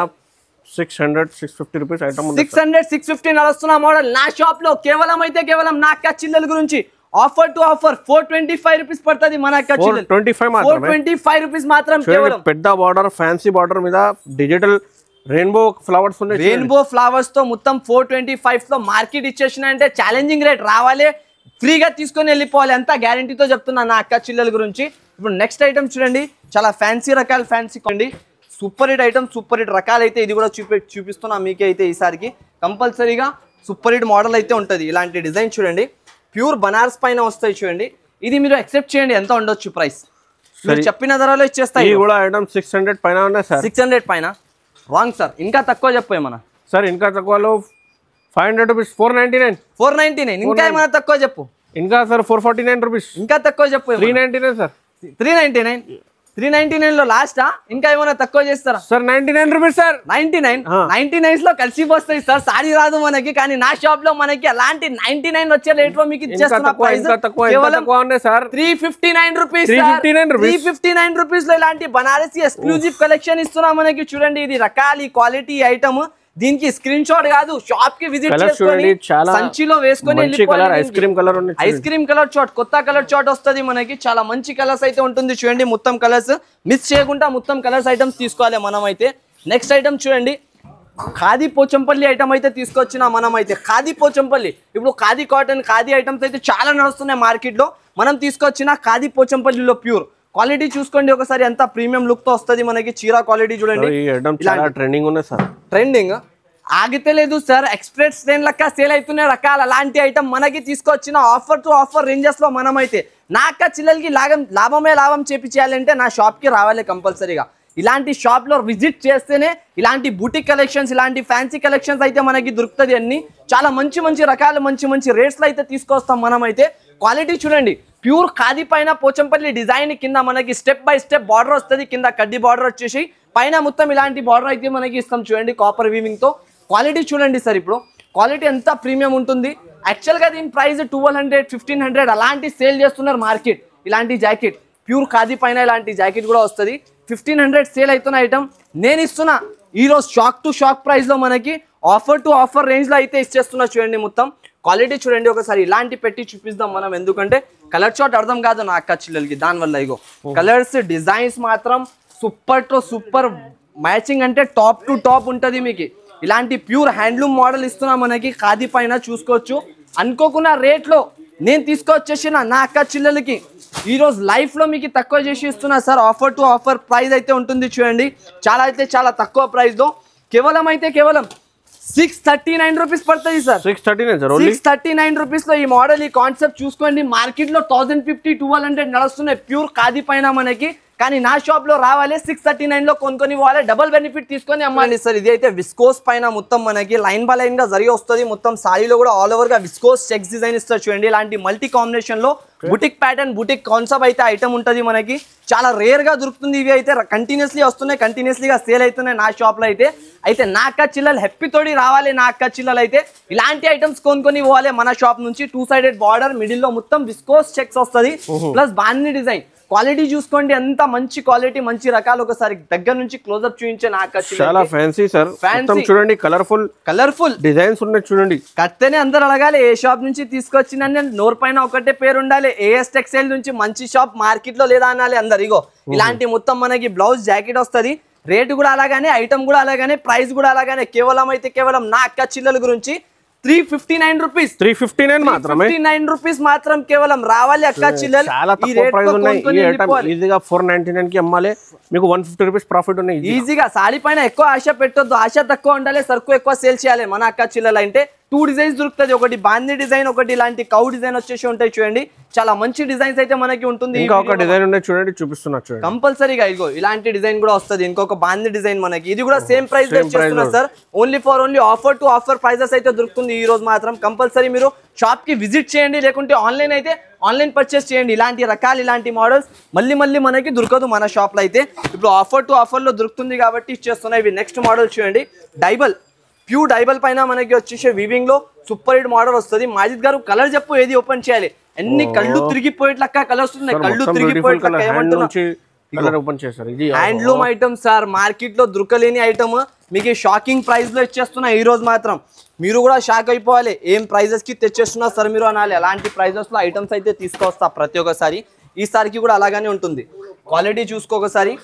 S2: 600-650 రూపీస్ ఐటమ్
S1: 600-650 నడుస్తున్న మోడల్ నా షాప్ లో. కేవలం అయితే కేవలం నా అక్క చిల్లెల గురించి ఆఫర్ టు ఆఫర్ 425 రూపీస్ పడుతుంది మన అక్క చిల్లెలు. 425 రూపీస్ మాత్రం. కేవలం
S2: పెద్ద బార్డర్, ఫ్యాన్సీ బార్డర్ మీద డిజిటల్ రెయిన్బో ఫ్లవర్స్ ఉన్నాయి.
S1: రెయిన్బో ఫ్లవర్స్ తో మొత్తం 425 లో మార్కెట్ ఇచ్చేసిన అంటే ఛాలెంజింగ్ రేట్. రావాలి, ఫ్రీగా తీసుకొని వెళ్ళిపోవాలి, అంతా గ్యారంటీతో చెప్తున్నా నా అక్క చిల్లెల గురించి. ఇప్పుడు నెక్స్ట్ ఐటమ్ చూడండి, చాలా ఫ్యాన్సీ రకాలు. ఫ్యాన్సీ కొండి super hit item, super hit రకాలు అయితే ఇది కూడా చూపిస్తున్నా మీకే అయితే. ఈసారికి కంపల్సరీగా సూపర్ హిట్ మోడల్ అయితే ఉంటుంది. ఇలాంటి డిజైన్ చూడండి, ప్యూర్ బనారస్ పైన వస్తాయి చూడండి. ఇది మీరు యాక్సెప్ట్ చేయండి, ఎంత ఉండొచ్చు ప్రైస్ మీరు చెప్పిన ధరలో ఇచ్చేస్తాయి.
S2: ఇది కూడా ఐటమ్ 600 పైన ఉన్నాయి సార్.
S1: 600 పైన రాంగ్ సార్, ఇంకా తక్కువ చెప్పాయి మన
S2: సార్. ఇంకా తక్కువలో 500 రూపీస్
S1: 499. ఇంకా ఏమైనా తక్కువ చెప్పు.
S2: ఇంకా సార్ 449 రూపీస్.
S1: ఇంకా తక్కువ చెప్పు.
S2: 399 సార్.
S1: 399 లో లాస్టా? ఇంకా ఏమైనా తక్కువ చేస్తారా
S2: సార్? 99 rupees sir.
S1: 99 లో కలిసి వస్తాయి సార్. సారీ రాదు మనకి, కానీ నా షాప్ లో మనకి అలాంటి 99 వచ్చే రేట్ లో మీకు ఇచ్చేస్తున్నా. 359 రూపీస్. 359 రూపీస్ లో ఇలాంటి బనారసి ఎక్స్క్లూజివ్ కలెక్షన్ ఇస్తున్నా మనకి. చూడండి ఇది రకాలి క్వాలిటీ ఐటమ్. దీనికి స్క్రీన్ షాట్ కాదు, షాప్ కి విజిట్ చేసుకొని సంచిలో వేసుకొని
S2: ఐస్ క్రీమ్
S1: కలర్ షాట్, కొత్త కలర్ షాట్ వస్తుంది మనకి. చాలా మంచి కలర్స్ అయితే ఉంటుంది చూడండి. మొత్తం కలర్స్ మిస్ చేయకుండా మొత్తం కలర్స్ ఐటమ్స్ తీసుకోవాలి మనం అయితే. నెక్స్ట్ ఐటమ్ చూడండి, ఖాదీ పోచంపల్లి ఐటమ్ అయితే తీసుకొచ్చిన మనం అయితే. ఖాదీ పోచంపల్లి, ఇప్పుడు ఖాదీ కాటన్ ఖాదీ ఐటమ్స్ అయితే చాలా నడుస్తున్నాయి మార్కెట్ లో. మనం తీసుకొచ్చిన ఖాదీ పోచంపల్లిలో ప్యూర్ క్వాలిటీ చూసుకోండి ఒకసారి, ఎంత ప్రీమియం లుక్ తో వస్తుంది మనకి. చీర క్వాలిటీ చూడండి,
S2: ట్రెండింగ్ ఉన్నాయి సార్.
S1: ట్రెండింగ్ ఆగితే లేదు సార్, ఎక్స్ప్రెస్ ట్రైన్ లెక్క సేల్ అవుతున్నాయి రకాలు. అలాంటి ఐటమ్ మనకి తీసుకొచ్చిన ఆఫర్ టు ఆఫర్ రేంజెస్ లో మనం అయితే. నా అక్క చిల్లలకి లాభమే లాభం చేయాలంటే నా షాప్ కి రావాలి కంపల్సరీగా. ఇలాంటి షాప్ లో విజిట్ చేస్తేనే ఇలాంటి బూటిక్ కలెక్షన్స్, ఇలాంటి ఫ్యాన్సీ కలెక్షన్స్ అయితే మనకి దొరుకుతుంది. అన్ని చాలా మంచి మంచి రకాలు, మంచి మంచి రేట్స్ లో అయితే తీసుకొస్తాం మనం అయితే. క్వాలిటీ చూడండి, ప్యూర్ ఖాదీ పైన పోచంపల్లి డిజైన్, కింద మనకి స్టెప్ బై స్టెప్ బార్డర్ వస్తుంది. కింద కడ్డీ బార్డర్ వచ్చేసి పైన మొత్తం ఇలాంటి బార్డర్ అయితే మనకి ఇస్తాం చూడండి, కాపర్ వీవింగ్ తో. క్వాలిటీ చూడండి సార్, ఇప్పుడు క్వాలిటీ ఎంత ప్రీమియం ఉంటుంది. యాక్చువల్గా దీని ప్రైస్ 1200-1500 అలాంటి సేల్ చేస్తున్నారు మార్కెట్. ఇలాంటి జాకెట్ ప్యూర్ ఖాదీ పైన ఇలాంటి జాకెట్ కూడా వస్తుంది. 1500 సేల్ అవుతున్న ఐటమ్ నేను ఇస్తున్నా ఈరోజు షాక్ టు షాక్ ప్రైస్ లో మనకి. ఆఫర్ టు ఆఫర్ రేంజ్ లో అయితే ఇచ్చేస్తున్నా చూడండి. మొత్తం క్వాలిటీ చూడండి ఒకసారి. ఇలాంటి పెట్టి చూపిస్తాం మనం, ఎందుకంటే కలర్ షాట్ అర్థం కాదు నా అక్క చిల్లలకి. దానివల్ల ఇగో కలర్స్ డిజైన్స్ మాత్రం సూపర్ టు సూపర్ మ్యాచింగ్, అంటే టాప్ టు టాప్ ఉంటుంది మీకు. ఇలాంటి ప్యూర్ హ్యాండ్లూమ్ మోడల్ ఇస్తున్నా మనకి. ఖాదీ పైన చూసుకోవచ్చు. అనుకోకున్న రేట్లో నేను తీసుకొచ్చేసిన నా అక్క చిల్లలకి ఈరోజు లైఫ్లో మీకు తక్కువ చేసి ఇస్తున్నా sir. Offer to offer price అయితే ఉంటుంది చూడండి, చాలా అయితే చాలా తక్కువ ప్రైస్లో. కేవలం 639 రూపీస్ పడుతుంది సార్. 639 రూపీస్ లో ఈ మోడల్, ఈ కాన్సెప్ట్ చూసుకోండి. మార్కెట్ లో 1050-1200 నడుస్తున్నాయి ప్యూర్ ఖాదీ పైన మనకి. కానీ నా షాప్ లో రావాలి 639 లో కొనుక్కొని పోవాలి, డబుల్ బెనిఫిట్ తీసుకొని అమ్మాలి సార్. ఇది అయితే విస్కోస్ పైన మొత్తం మనకి లైన్ బై లైన్ గా జరిగి వస్తుంది. మొత్తం సారీలో కూడా ఆల్ ఓవర్ గా విస్కోస్ చెక్స్ డిజైన్ ఇస్తారు చూడండి. ఇలాంటి మల్టీ కాంబినేషన్ లో బుటిక్ ప్యాటర్న్ బుటిక్ కాన్సెప్ట్ అయితే ఐటమ్ ఉంటది మనకి చాలా రేర్ గా దొరుకుతుంది ఇవి అయితే కంటిన్యూస్లీ వస్తున్నాయి కంటిన్యూస్లీగా సేల్ అవుతున్నాయి నా షాప్ లో అయితే నా అక్క చిల్లలు హ్యాపీ తోడి రావాలి నా అక్క చిల్లలు అయితే ఇలాంటి ఐటమ్స్ కొనుక్కొని పోవాలి మన షాప్ నుంచి 2-sided బార్డర్ మిడిల్ లో మొత్తం విస్కోస్ చెక్స్ వస్తుంది ప్లస్ బాంది డిజైన్ క్వాలిటీ చూసుకోండి ఎంత మంచి క్వాలిటీ మంచి రకాలు ఒకసారి దగ్గర నుంచి క్లోజ్అప్ చూపించే నా అక్క
S2: చాలా ఫ్యాన్సీ సార్ చూడండి కలర్ఫుల్ డిజైన్స్ ఉన్నాయి చూడండి
S1: కడితేనే అందరు అడగాలి ఏ షాప్ నుంచి తీసుకొచ్చిందని నోరు పైన ఒకటే పేరు ఉండాలి ఏఎస్ టెక్స్టైల్ నుంచి మంచి షాప్ మార్కెట్ లో లేదా అనాలి అందరు ఇగో ఇలాంటి మొత్తం మనకి బ్లౌజ్ జాకెట్ వస్తుంది రేటు కూడా అలాగానే ఐటమ్ కూడా అలాగానే ప్రైస్ కూడా అలాగానే కేవలం నా అక్క చిల్లల గురించి 359 రూపీస్
S2: 359 మాత్రమే
S1: 359 రూపీస్ మాత్రం కేవలం రావాలి అక్క చిల్లలు
S2: చాలా తక్కువ ప్రైస్ ఉన్నాయి ఈ ఐటమ్ ఈజీగా 499 కి అమ్మాలి మీకు 150 రూపీస్ ప్రాఫిట్ ఉన్నాయి
S1: ఈజీగా సారీ పైన ఎక్కువ ఆశ పెట్టొద్దు ఆశ తక్కువ ఉండాలి సరుకు ఎక్కువ సేల్ చేయాలి మన అక్క చిల్లలు అంటే 2 డిజైన్స్ దొరుకుతుంది ఒకటి బాందీ డిజైన్ ఒకటి ఇలాంటి కౌ డిజైన్ వచ్చేసి ఉంటాయి చూడండి చాలా మంచి డిజైన్స్ అయితే మనకి ఉంటుంది
S2: ఇంకా ఒక డిజైన్ ఉన్నాయి చూడండి చూపిస్తున్నా చూడండి
S1: కంపల్సరీగా ఇగో ఇలాంటి డిజైన్ కూడా వస్తుంది ఇంకొక బాందీ డిజైన్ మనకి ఇది కూడా సేమ్ ప్రైస్ చేస్తున్నా sir only offer to offer prices అయితే దొరుకుతుంది ఈ రోజు మాత్రం కంపల్సరీ మీరు షాప్ కి విజిట్ చేయండి లేకుంటే ఆన్లైన్ పర్చేస్ చేయండి ఇలాంటి రకాలు ఇలాంటి మోడల్స్ మళ్ళీ మనకి దొరకదు మన షాప్ లో అయితే ఇప్పుడు ఆఫర్ టు ఆఫర్ లో దొరుకుతుంది కాబట్టి ఇచ్చేస్తున్నాయి ఇవి నెక్స్ట్ మోడల్ చూడండి ప్యూర్ డైబల్ పైన మనకి వచ్చేసి వీవింగ్ లో సూపర్ హిట్ మోడల్ వస్తుంది మాజిద్ గారు కలర్ చెప్పు ఏది ఓపెన్ చేయాలి అన్ని కళ్ళు తిరిగిపోయేట్లక్క కలర్స్ ఉన్నాయి కళ్ళు తిరిగిపోయేట్లక్క ఏమంటున్నా హ్యాండ్లూమ్ ఐటమ్ సార్ మార్కెట్ లో దొరకలేని ఐటమ్ మీకు షాకింగ్ ప్రైస్ లో ఇచ్చేస్తున్నా ఈ రోజు మాత్రం మీరు కూడా షాక్ అయిపోవాలి ఏం ప్రైజెస్ కి తెచ్చేస్తున్నా సార్ మీరు అనాలి అలాంటి ప్రైజెస్ లో ఐటమ్స్ అయితే తీసుకొస్తా ప్రతి ఒక్కసారి ఈసారికి కూడా అలాగానే ఉంటుంది క్వాలిటీ చూసుకోకసారి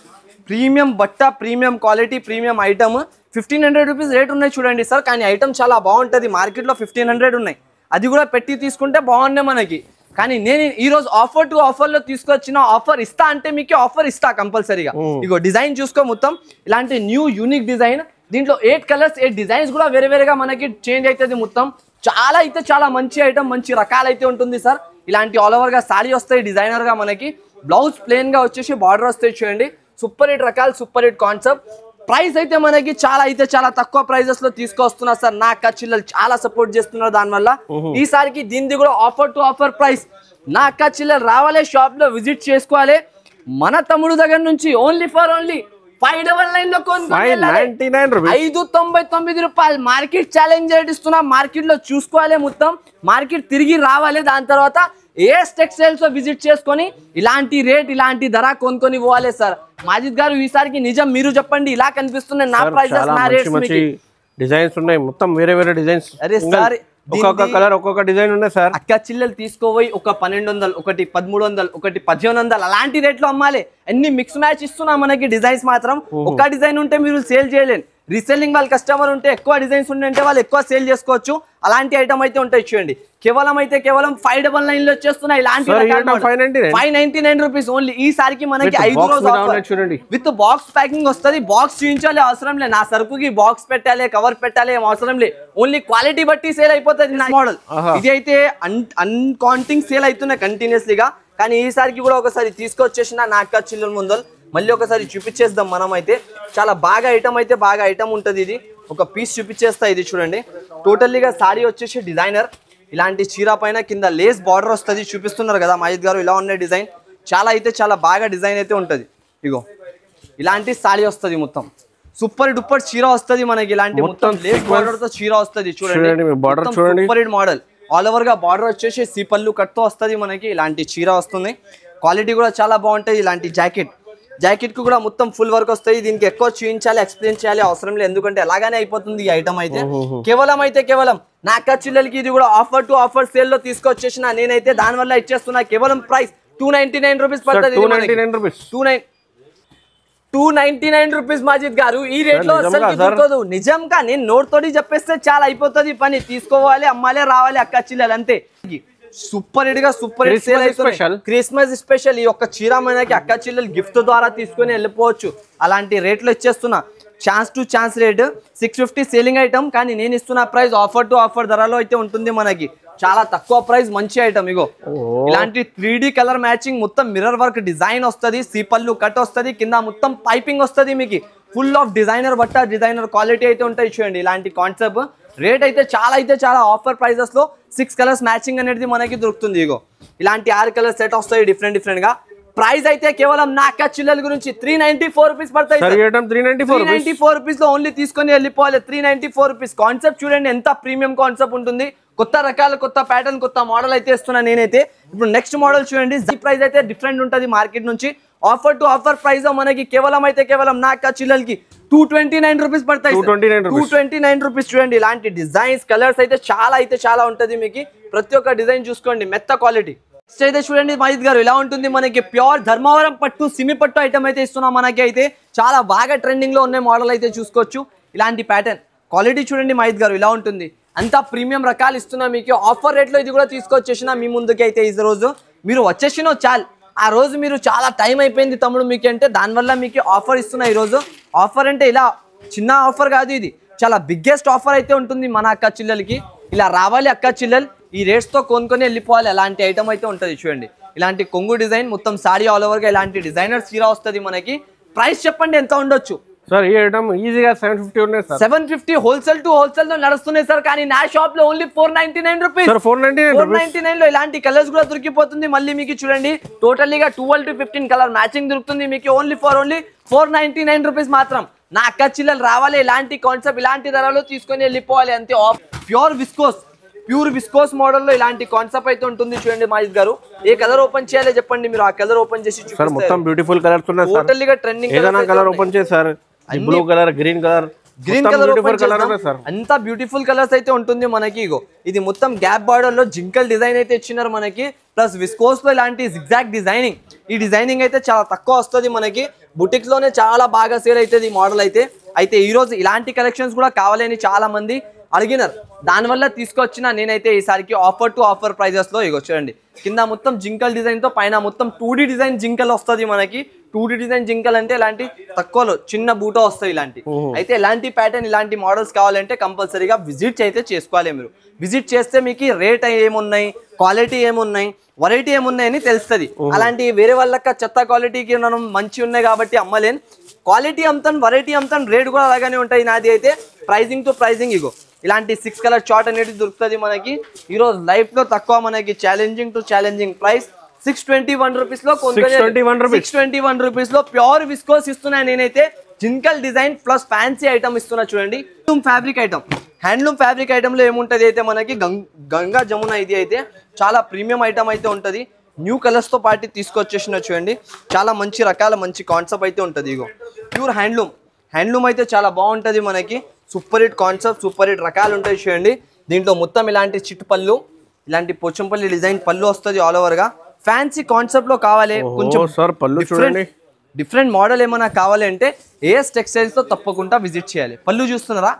S1: ప్రీమియం బట్ట premium quality premium item 1500 rupees rate ఉన్నాయి చూడండి సార్ కానీ ఐటమ్ చాలా బాగుంటుంది మార్కెట్లో 1500 ఉన్నాయి అది కూడా పెట్టి తీసుకుంటే బాగున్నాయి మనకి కానీ నేను ఈ రోజు ఆఫర్ టు ఆఫర్ లో తీసుకొచ్చిన ఆఫర్ ఇస్తా అంటే మీకు ఆఫర్ ఇస్తా కంపల్సరీగా ఇగో డిజైన్ చూసుకో మొత్తం ఇలాంటి న్యూ యూనిక్ డిజైన్ దీంట్లో 8 కలర్స్ 8 డిజైన్స్ కూడా వేరేగా మనకి చేంజ్ అవుతుంది మొత్తం చాలా మంచి ఐటమ్ మంచి రకాలు అయితే ఉంటుంది సార్ ఇలాంటి ఆల్ ఓవర్ గా సారీ వస్తాయి డిజైనర్ గా మనకి బ్లౌజ్ ప్లెయిన్ గా వచ్చేసి బార్డర్ వస్తాయి చూడండి సూపర్ హిట్ రకాలు సూపర్ హిట్ కాన్సెప్ట్ ప్రైస్ అయితే మనకి చాలా తక్కువ ప్రైజెస్ లో తీసుకొస్తున్నా సార్ నా అక్క చిల్లలు చాలా సపోర్ట్ చేస్తున్నారు దానివల్ల ఈసారికి దీనిది కూడా ఆఫర్ టు ఆఫర్ ప్రైస్ నా అక్క చిల్లలు రావాలి షాప్ లో విజిట్ చేసుకోవాలి మన తమ్ముడు దగ్గర నుంచి ఓన్లీ 599 లో కొనుక్కోవాలి 599 రూపాయలు మార్కెట్ ఛాలెంజ్ రేట్ ఇస్తున్నా మార్కెట్ లో చూసుకోవాలి మొత్తం మార్కెట్ తిరిగి రావాలి దాని తర్వాత ఏఎస్ టెక్స్టైల్స్ విజిట్ చేసుకొని ఇలాంటి రేట్ ఇలాంటి ధర కొనుక్కొని పోవాలి సార్ మాజిద్ గారు ఈసారికి నిజం మీరు చెప్పండి ఇలా కనిపిస్తున్నాయి నా ప్రైజెస్ నా రేట్స్
S2: డిజైన్స్ ఉన్నాయి మొత్తం వేరే డిజైన్స్
S1: అరే సార్
S2: ఒక్కొక్క కలర్ ఒక్కొక్క డిజైన్ ఉన్నాయి సార్
S1: అక్క చిల్లలు తీసుకోపోయి ఒక 1200 ఒకటి 1300 ఒకటి 1500 అలాంటి రేట్లో అమ్మాలి అన్ని మిక్స్ మ్యాచ్ ఇస్తున్నా మనకి డిజైన్స్ మాత్రం ఒక డిజైన్ ఉంటే మీరు సేల్ చేయలేరు రీసెల్లింగ్ వాళ్ళ కస్టమర్ ఉంటే ఎక్కువ డిజైన్స్ ఉంటే వాళ్ళు ఎక్కువ సేల్ చేసుకోవచ్చు అలాంటి ఐటమ్ అయితే ఉంటాయి చూడండి కేవలం 599 లో వచ్చేస్తున్నాయి ఇలాంటి 599 రూపీస్ ఓన్లీ ఈసారికి మనకి 5 రోజు విత్ బాక్స్ ప్యాకింగ్ వస్తుంది బాక్స్ చూపించాలి అవసరం లేదు నా సరుకుకి బాక్స్ పెట్టాలి కవర్ పెట్టాలి ఏం అవసరం లేదు ఓన్లీ క్వాలిటీ బట్టి సేల్ అయిపోతుంది నా మోడల్ ఇది అయితే అన్కౌంటింగ్ సేల్ అవుతున్నాయి కంటిన్యూస్లీగా కానీ ఈసారికి కూడా ఒకసారి తీసుకొచ్చేసిన నా అక్క చిల్లల ముందలు మళ్ళీ ఒకసారి చూపించేద్దాం మనం అయితే చాలా బాగా ఐటమ్ ఉంటుంది ఇది ఒక పీస్ చూపించేస్తా ఇది చూడండి టోటల్లీగా సారీ వచ్చేసి డిజైనర్ ఇలాంటి చీర పైన కింద లేస్ బార్డర్ వస్తుంది చూపిస్తున్నారు కదా మాజిద్ గారు ఇలా ఉన్న డిజైన్ చాలా బాగా డిజైన్ అయితే ఉంటుంది ఇగో ఇలాంటి సారీ వస్తుంది మొత్తం సూపర్ డూపర్ చీర వస్తుంది మనకి ఇలాంటి మొత్తం లేస్ బార్డర్ తో చీర వస్తుంది చూడండి super hit model all over గా బార్డర్ వచ్చేసి సీపల్లు కట్తో వస్తుంది మనకి ఇలాంటి చీర వస్తుంది క్వాలిటీ కూడా చాలా బాగుంటుంది ఇలాంటి జాకెట్ కు కూడా మొత్తం ఫుల్ వర్క్ వస్తాయి దీనికి ఎక్కువ చూపించాలి ఎక్స్ప్లెయిన్ చేయాలి అవసరం లేదు ఎందుకంటే అలాగానే అయిపోతుంది ఈ ఐటమ్ అయితే కేవలం నా అక్క చిల్లలకి ఇది కూడా ఆఫర్ టు ఆఫర్ సేల్ లో తీసుకొచ్చేసిన నేనైతే దాని వల్ల ఇచ్చేస్తున్నా కేవలం ప్రైస్ 299 రూపీస్ పడుతుంది 299 రూపీస్ మాజిద్ గారు ఈ రేట్ లో అసలు దొరకదు నిజంగా నేను నోట్ తోటి చెప్పేస్తే చాలా అయిపోతుంది పని తీసుకోవాలి అమ్మాలే రావాలి అక్క చిల్లలు అంతే సూపర్ హిట్ సేల్ అవుతుంది క్రిస్మస్ స్పెషల్ ఈ ఒక్క చీర మనకి అక్క చిల్లలు గిఫ్ట్ ద్వారా తీసుకొని వెళ్ళిపోవచ్చు అలాంటి రేట్లు ఇచ్చేస్తున్నా chance to chance rate 650 selling item కానీ నేను ఇస్తున్న ప్రైస్ ఆఫర్ టు ఆఫర్ ధరలో అయితే ఉంటుంది మనకి చాలా తక్కువ ప్రైస్ మంచి ఐటమ్ ఇగో ఇలాంటి 3D కలర్ మ్యాచింగ్ మొత్తం మిర్రర్ వర్క్ డిజైన్ వస్తుంది సీపల్లు కట్ వస్తుంది కింద మొత్తం పైపింగ్ వస్తుంది మీకు ఫుల్ ఆఫ్ డిజైనర్ బట్ట డిజైనర్ క్వాలిటీ అయితే ఉంటాయి చూడండి ఇలాంటి కాన్సెప్ట్ రేట్ అయితే చాలా ఆఫర్ ప్రైజెస్ లో 6 కలర్స్ మ్యాచింగ్ అనేది మనకి దొరుకుతుంది ఇగో ఇలాంటి 6 కలర్ సెట్ వస్తాయి డిఫరెంట్ గా. ప్రైస్ అయితే కేవలం నాకా చిల్లల గురించి 394 రూపీస్ పడతాయి. 394 రూపీస్ లో ఓన్లీ తీసుకొని వెళ్ళిపోవాలి. 394 రూపీస్. కాన్సెప్ట్ చూడండి ఎంత ప్రీమియం కాన్సెప్ట్ ఉంటుంది. కొత్త రకాల కొత్త ప్యాటర్న్ కొత్త మోడల్ అయితే ఇస్తున్నా నేనైతే. ఇప్పుడు నెక్స్ట్ మోడల్ చూడండి. ఈ ప్రైస్ అయితే డిఫరెంట్ ఉంటుంది మార్కెట్ నుంచి. ఆఫర్ టు ఆఫర్ ప్రైస్ మనకి కేవలం నాకా చిల్లలకి 229 రూపీస్ పడతాయి. 229 రూపీస్. చూడండి ఇలాంటి డిజైన్స్ కలర్స్ అయితే చాలా ఉంటుంది మీకు. ప్రతి ఒక్క డిజైన్ చూసుకోండి మెత్త క్వాలిటీ. నెక్స్ట్ అయితే చూడండి మహిత్ గారు ఇలా ఉంటుంది మనకి ప్యూర్ ధర్మవరం పట్టు సిమి పట్టు ఐటమ్ అయితే ఇస్తున్నాం. మనకి అయితే చాలా బాగా ట్రెండింగ్ లో ఉన్న మోడల్ అయితే చూసుకోవచ్చు. ఇలాంటి ప్యాటర్న్ క్వాలిటీ చూడండి మహిత్ గారు ఇలా ఉంటుంది. అంతా ప్రీమియం రకాలు ఇస్తున్నా మీకు. ఆఫర్ రేట్ లో ఇది కూడా తీసుకొచ్చేసిన మీ ముందుకి అయితే ఈ రోజు మీరు వచ్చేసినో చాలు. ఆ రోజు మీరు చాలా టైం అయిపోయింది తమ్ముడు మీకు అంటే దానివల్ల మీకు ఆఫర్ ఇస్తున్నా ఈ రోజు. ఆఫర్ అంటే ఇలా చిన్న ఆఫర్ కాదు, ఇది చాలా బిగ్గెస్ట్ ఆఫర్ అయితే ఉంటుంది మన అక్క చెల్లెలకి. ఇలా రావాలి అక్క చెల్లెలు ఈ రేట్స్ తో కొనుక్కొని వెళ్ళిపోవాలి. అలాంటి ఐటమ్ అయితే ఉంటుంది చూడండి. ఇలాంటి కొంగు డిజైన్ మొత్తం సారీ ఆల్ ఓవర్ గా ఇలాంటి డిజైనర్ చీర వస్తుంది మనకి. ప్రైస్ చెప్పండి ఎంత ఉండొచ్చు
S2: సార్? ఈ ఐటమ్ ఈజీగా 750 ఉన్నాయి సార్.
S1: 750 హోల్సేల్ టు హోల్సేల్ లో నడుస్తున్నాయి సార్. కానీ నా షాప్ లో ఓన్లీ 499 రూపీస్. 499 లో ఇలాంటి కలర్స్ కూడా దొరికిపోతుంది. మళ్ళీ మీకు చూడండి టోటల్లీగా 12 to 15 కలర్ మ్యాచింగ్ దొరుకుతుంది మీకు. ఓన్లీ 499 రూపీస్ మాత్రం. నా అక్క చిల్లలు రావాలి ఇలాంటి కాన్సెప్ట్ ఇలాంటి ధరలో తీసుకొని వెళ్ళిపోవాలి అంతే. ప్యూర్ విస్కోస్ మోడల్ లో ఇలాంటి కాన్సెప్ట్ అయితే ఉంటుంది చూడండి మహిత్ గారు. ఏ కలర్ ఓపెన్ చేయాలో చెప్పండి మీరు. ఆ కలర్ ఓపెన్ చేసి
S2: చూపిస్తారు. మొత్తం బ్యూటిఫుల్ కలర్స్ ఉన్నాయి సార్.
S1: టోటల్లీగా ట్రెండింగ్
S2: ఏదైనా కలర్ ఓపెన్ చేశారు. బ్లూ కలర్, గ్రీన్ కలర్ అంతా బ్యూటిఫుల్ కలర్స్ అయితే ఉంటుంది మనకి. ఇగో ఇది మొత్తం గ్యాప్ బార్డర్ లో జింకల్ డిజైన్ అయితే ఇచ్చినారు మనకి. ప్లస్ విస్కోస్ లో ఇలాంటి జిగ్జాగ్ డిజైనింగ్. ఈ డిజైనింగ్ అయితే చాలా తక్కువ వస్తుంది మనకి. బుటిక్స్ లోనే చాలా బాగా సేల్ అవుతుంది ఈ మోడల్ అయితే. ఈ రోజు ఇలాంటి కలెక్షన్స్ కూడా కావాలని చాలా మంది అడిగినారు. దానివల్ల తీసుకొచ్చిన నేనైతే ఈసారికి ఆఫర్ టు ఆఫర్ ప్రైజెస్ లో ఇగో చూడండి. కింద మొత్తం జింకల్ డిజైన్ తో పైన మొత్తం 2D డిజైన్ జింకల్ వస్తుంది మనకి. 2D డిజైన్ జింకల్ అంటే ఇలాంటి తక్కువలో చిన్న బూటో వస్తాయి ఇలాంటి. అయితే ఇలాంటి ప్యాటర్న్ ఇలాంటి మోడల్స్ కావాలంటే కంపల్సరీగా విజిట్ అయితే చేసుకోవాలి మీరు. విజిట్ చేస్తే మీకు రేట్ ఏమున్నాయి, క్వాలిటీ ఏమున్నాయి, వెరైటీ ఏమున్నాయని తెలుస్తుంది. అలాంటి వేరే వాళ్ళకి చెత్త క్వాలిటీకి మనం మంచి ఉన్నాయి కాబట్టి అమ్మలేను. క్వాలిటీ అమ్ముతాను, వెరైటీ అమ్ముతాను, రేట్ కూడా అలాగనే ఉంటాయి నాది అయితే. ప్రైజింగ్ టు ప్రైజింగ్ ఇగో ఇలాంటి 6 కలర్ చార్ట్ అనేది దొరుకుతుంది మనకి. ఈరోజు లైఫ్ లో తక్కువ మనకి challenging to challenging price 621 rupees లో 621 రూపీస్ లో ప్యూర్ విస్కోస్ ఇస్తున్నా నేనైతే. జింకల్ డిజైన్ ప్లస్ ఫ్యాన్సీ ఐటమ్ ఇస్తున్నా చూడండి. హ్యాండ్లూమ్ ఫ్యాబ్రిక్ ఐటమ్ లో ఏముంటది అయితే మనకి గంగా జమున. ఇది అయితే చాలా ప్రీమియం ఐటమ్ అయితే ఉంటది. న్యూ కలర్స్ తో పాటు తీసుకొచ్చేసిన చూడండి. చాలా మంచి రకాల మంచి కాన్సెప్ట్ అయితే ఉంటది. ఇగో ప్యూర్ హ్యాండ్లూమ్ అయితే చాలా బాగుంటది మనకి. Super hit concept, super hit రకాలు ఉంటాయి చూడండి. దీంట్లో మొత్తం ఇలాంటి చిట్ పళ్ళు, ఇలాంటి పోచంపల్లి డిజైన్ పళ్ళు వస్తుంది ఆల్ ఓవర్ గా. ఫ్యాన్సీ కాన్సెప్ట్ లో కావాలి కొంచెం డిఫరెంట్ మోడల్ ఏమైనా కావాలి అంటే ఏఎస్ టెక్స్టైల్స్ తో తప్పకుండా విజిట్ చేయాలి. పళ్ళు చూస్తున్నారా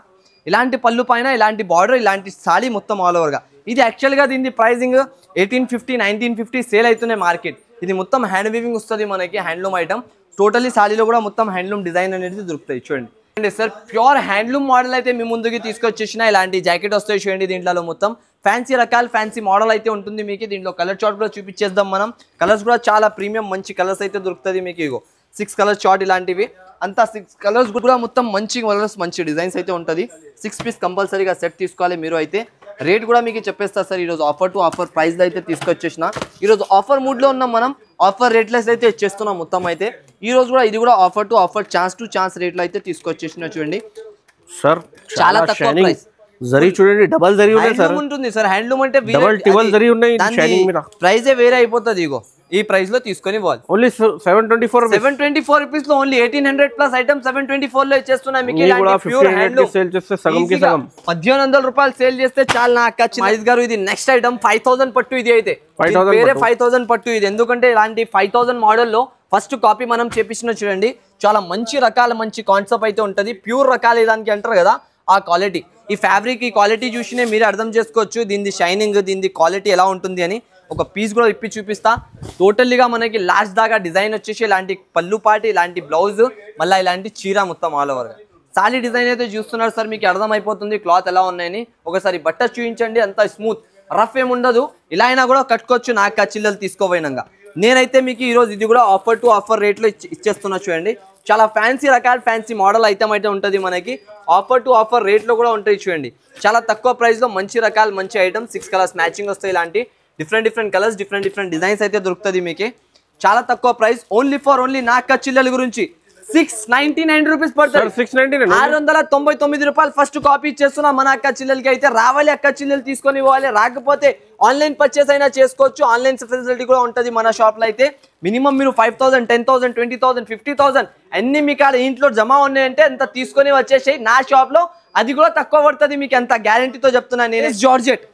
S2: ఇలాంటి పళ్ళు పైన ఇలాంటి బార్డర్ ఇలాంటి సారీ మొత్తం ఆల్ ఓవర్ గా. ఇది యాక్చువల్ గా దీని ప్రైజింగ్ 1850 1950 సేల్ అవుతున్నాయి మార్కెట్. ఇది మొత్తం హ్యాండ్ వీవింగ్ వస్తుంది మనకి. హ్యాండ్లూమ్ ఐటమ్ టోటల్లీ సారీలో కూడా మొత్తం హ్యాండ్లూమ్ డిజైన్ అనేది దొరుకుతాయి చూడండి. సార్ ప్యూర్ హ్యాండ్లూమ్ మోడల్ అయితే మీ ముందుకి తీసుకొచ్చేసిన ఇలాంటి జాకెట్ వస్తాయి చూడండి. దీంట్లో మొత్తం ఫ్యాన్సీ రకాలు ఫ్యాన్సీ మోడల్ అయితే ఉంటుంది మీకు. దీంట్లో కలర్ చార్ట్ కూడా చూపించేద్దాం మనం. కలర్స్ కూడా చాలా ప్రీమియం మంచి కలర్స్ అయితే దొరుకుతుంది మీకు. ఇగో 6 కలర్ చార్ట్ ఇలాంటివి అంతా 6 కలర్స్ కూడా మొత్తం మంచి కలర్స్ మంచి డిజైన్స్ అయితే ఉంటుంది. 6 పీస్ కంపల్సరీగా సెట్ తీసుకోవాలి మీరు అయితే. రేట్ కూడా మీకు చెప్పేస్తా సార్. ఈరోజు ఆఫర్ టు ఆఫర్ ప్రైస్లో అయితే తీసుకొచ్చేసిన. ఈరోజు ఆఫర్ మూడ్లో ఉన్నాం మనం. ఆఫర్ రేట్లెస్ అయితే ఇచ్చేస్తున్నాం మొత్తం అయితే. ఈ రోజు కూడా ఇది కూడా offer to offer chance to chance రేట్లో అయితే తీసుకొచ్చేసిన చూడండి సార్.
S1: చాలా తక్కువ ప్రైస్.
S2: జరీ చూడండి డబల్ జరీ
S1: ఉంటుంది సార్. హ్యాండ్లూమ్ అంటే ప్రైజే వేరే అయిపోతుంది. ఇగో ఈ ప్రైస్ లో తీసుకొని పోవాలి.
S2: ఓన్లీ 724
S1: రూపీస్ లో ఓన్లీ 1800 ప్లస్ ఐటమ్ 724 లో ఇచ్చేస్తున్నా మీకు. 1800 రూపాయలు సేల్ చేస్తే చాలా నాకు మహేష్ గారు. ఇది నెక్స్ట్ ఐటమ్ 5000 పట్టు. ఇది అయితే వేరే 5000 పట్టు ఇది. ఎందుకంటే ఇలాంటి 5000 మోడల్లో ఫస్ట్ కాపీ మనం చేపించిన చూడండి. చాలా మంచి రకాల మంచి కాన్సెప్ట్ అయితే ఉంటుంది. ప్యూర్ రకాలు దానికి అంటారు కదా ఆ క్వాలిటీ. ఈ ఫ్యాబ్రిక్ ఈ క్వాలిటీ చూసినే మీరు అర్థం చేసుకోవచ్చు దీని షైనింగ్ దీని క్వాలిటీ ఎలా ఉంటుంది అని. ఒక పీస్ కూడా ఇప్పి చూపిస్తా. టోటల్లీగా మనకి లాస్ట్ దాకా డిజైన్ వచ్చేసి ఇలాంటి పళ్ళు పాటి ఇలాంటి బ్లౌజ్ మళ్ళీ ఇలాంటి చీర మొత్తం ఆల్ ఓవర్గా సాలీ డిజైన్ అయితే చూస్తున్నారు సార్. మీకు అర్థమైపోతుంది క్లాత్ ఎలా ఉన్నాయని. ఒకసారి బట్ట చూపించండి. అంత స్మూత్ రఫ్ ఏముండదు. ఇలా అయినా కూడా కట్టుకోవచ్చు నాకు చిల్లలు తీసుకోపోయినాక. నేనైతే మీకు ఈరోజు ఇది కూడా ఆఫర్ టు ఆఫర్ రేట్లో ఇచ్చేస్తున్నా చూడండి. చాలా ఫ్యాన్సీ రకాల ఫ్యాన్సీ మోడల్ ఐటమ్ అయితే ఉంటుంది మనకి. ఆఫర్ టు ఆఫర్ రేట్లో కూడా ఉంటాయి చూడండి. చాలా తక్కువ ప్రైస్లో మంచి రకాల మంచి ఐటమ్ 6 కలర్స్ మ్యాచింగ్ వస్తాయి. ఇలాంటి డిఫరెంట్ కలర్స్ డిఫరెంట్ డిజైన్స్ అయితే దొరుకుతుంది మీకు చాలా తక్కువ ప్రైస్ ఓన్లీ నా అక్క చెల్లెల గురించి 699 రూపీస్ పడుతుంది 699 రూపాయలు ఫస్ట్ కాపీ ఇచ్చేస్తున్నా మన అక్క చెల్లెలకి అయితే రావాలి అక్క చెల్లెలు తీసుకొని పోవాలి రాకపోతే ఆన్లైన్ పర్చేస్ అయినా చేసుకోవచ్చు ఆన్లైన్ ఫెసిలిటీ కూడా ఉంటుంది మన షాప్ లో అయితే మినిమం మీరు 5,000 10,000 20,000 50,000 అన్ని మీకు ఆడ ఇంట్లో జమ ఉన్నాయంటే అంత తీసుకొని వచ్చేసాయి నా షాప్ లో అది కూడా తక్కువ పడుతుంది మీకు ఎంత గ్యారంటీతో చెప్తున్నాను నేను జార్జెట్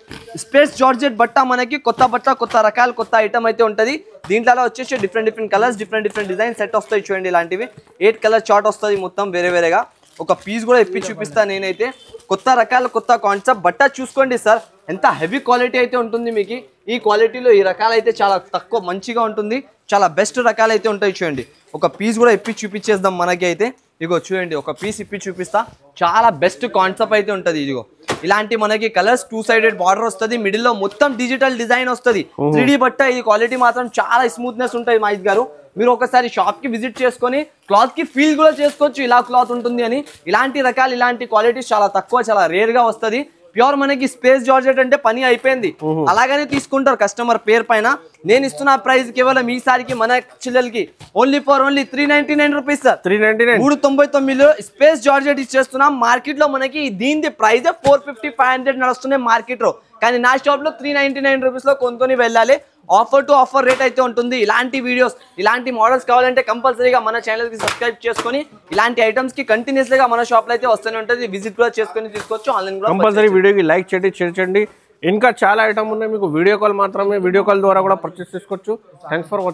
S1: స్పేస్ జార్జెట్ బట్ట మనకి కొత్త రకాల కొత్త ఐటమ్ అయితే ఉంటుంది దీంట్లో వచ్చేసి different colours different design set వస్తాయి చూడండి ఇలాంటివి 8 కలర్ చార్ట్ వస్తుంది మొత్తం వేరేగా ఒక పీస్ కూడా ఇప్పి చూపిస్తాను నేనైతే కొత్త రకాల కొత్త కాన్సెప్ట్ బట్ట చూసుకోండి సార్ ఎంత హెవీ క్వాలిటీ అయితే ఉంటుంది మీకు ఈ క్వాలిటీలో ఈ రకాలు అయితే చాలా తక్కువ మంచిగా ఉంటుంది చాలా బెస్ట్ రకాలు అయితే ఉంటాయి చూడండి ఒక పీస్ కూడా ఇప్పి చూపించేద్దాం మనకి అయితే ఇగో చూడండి ఒక పీస్ ఇప్పి చూపిస్తా చాలా బెస్ట్ కాన్సెప్ట్ అయితే ఉంటుంది ఇదిగో ఇలాంటి మనకి కలర్స్ 2 సైడెడ్ బార్డర్ వస్తుంది మిడిల్ లో మొత్తం డిజిటల్ డిజైన్ వస్తుంది 3D బట్ట ఈ క్వాలిటీ మాత్రం చాలా స్మూత్నెస్ ఉంటుంది మహేష్ గారు మీరు ఒకసారి షాప్ కి విజిట్ చేసుకొని క్లాత్ కి ఫీల్ కూడా చేసుకోవచ్చు ఇలా క్లాత్ ఉంటుంది అని ఇలాంటి రకాలు ఇలాంటి క్వాలిటీస్ చాలా తక్కువ చాలా రేర్ గా వస్తుంది ప్యూర్ మనకి స్పేస్ జార్జెట్ అంటే పని అయిపోయింది అలాగనే తీసుకుంటారు కస్టమర్ పేరు పైన నేను ఇస్తున్న ప్రైస్ కేవలం ఈసారికి మన చిల్లలకి only 399 rupees sir 399 space georgette ఇచ్చేస్తున్నాం మార్కెట్ లో మనకి దీని ప్రైస్ 450 500 నడుస్తున్నాయి మార్కెట్ లో కానీ నా షాప్ లో 399 రూపీస్ లో కొనుక్కొని వెళ్ళాలి ఆఫర్ టు ఆఫర్ రేట్ అయితే ఉంటుంది ఇలాంటి వీడియోస్ ఇలాంటి మోడల్స్ కావాలంటే కంపల్సరీగా మన ఛానల్ కి సబ్స్క్రైబ్ చేసుకొని ఇలాంటి ఐటమ్స్ కి కంటిన్యూస్లీ గా మన షాప్ లో అయితే వస్తూనే ఉంటుంది విజిట్ కూడా చేసుకొని తీసుకోవచ్చు ఆన్లైన్ కూడా
S2: కంపల్సరీ వీడియోకి లైక్ చేయండి షేర్ చేయండి ఇంకా చాలా ఐటమ్ ఉన్నాయి మీకు వీడియో కాల్ మాత్రమే వీడియో కాల్ ద్వారా కూడా పర్చేస్ చేసుకోవచ్చు థాంక్స్ ఫర్ వాచింగ్